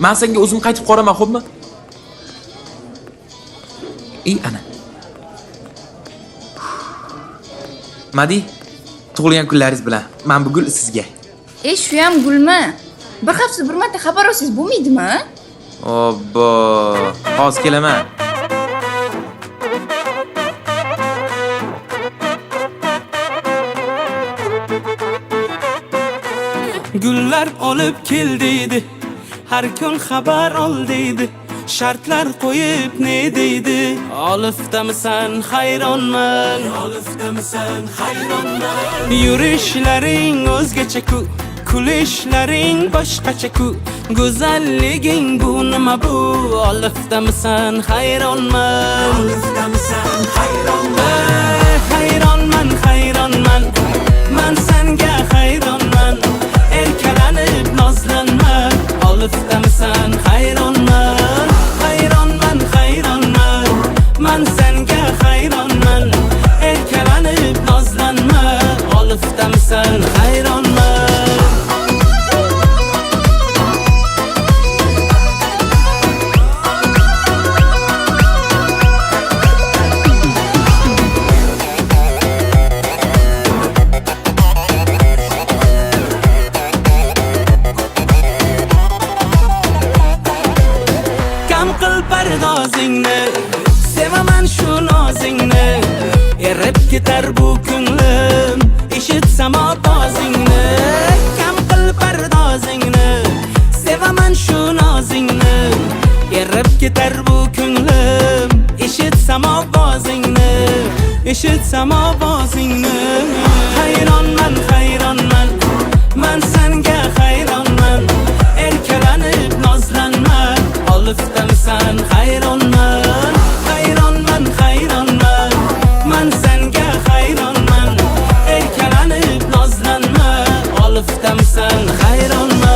Men senga o'zim qaytib qoraman, xo'pmi? Ana. Madi, tug'ilgan kunlaringiz bilan. Men bu gul sizga. Shu ham gulmi? Bir hafta bir marta xabar olsangiz bo'lmaydimi? Obbo, hozir kelaman. Gullar olib kel deydi, har kun xabar ol deydi. Shartlar qo'yib ne deydi? Olifdamisan hayronman, olifdamisan hayronman. Yurishlaring o'zgacha-ku, kulishlaring boshqacha-ku. Go'zalliging bu nima bu? Olifdamisan hayronman, olifdamisan hayronman. Hayronman, hayronman. Men senga hayronman. Erkalanib nozlanma, olifdamisan hayronman. Hayronman, hayronman. Men senga hayronman. Erkalanib nozlanma, olifdamisan hayronman. Pardozingni, sevaman shu nozingni. Erib ketar bu ko'nglim, eshitsam ovozingni. Kam qil pardozingni, sevaman shu nozingni. Erib ketar bu ko'nglim, eshitsam ovozingni, eshitsam ovozingni. Hayronman, hayronman. Men senga hayronman. Erkalanib nozlanma, olifdamisan hayronman. Hayronman, hayronman. Men senga hayronman. Erkalanib nozlanma, olifdamisan hayronman.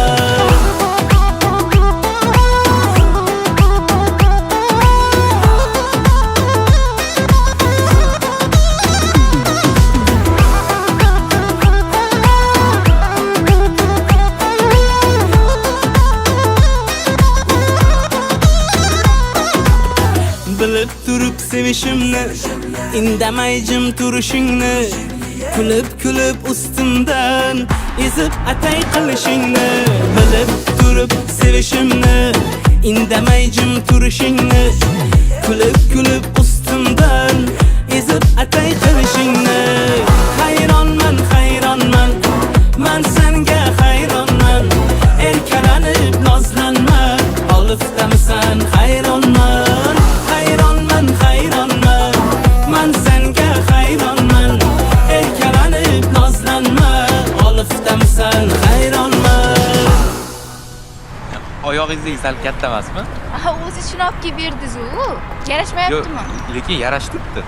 Bilib turib sevishimni, indamay jim turishingni. Kulib kulib ustimdan ezib atay qilishingni. Bilib turib sevishimni, indamay jim turishingni. Kulib kulib ustimdan ezib atay qilishingni. Hayronman, hayronman. Men senga hayronman. Erkalanib nozlanma, olifdamisan hayronman. Hayronman, hayronman. Men senga hayronman. Erkalanib nozlanma, olifdamisan hayronman. Oyog'ingiz sal katta emasmi? O'zi shuni olib kelib berdiz-ku. Yarashmayaptimi? Lekin yarashibdi.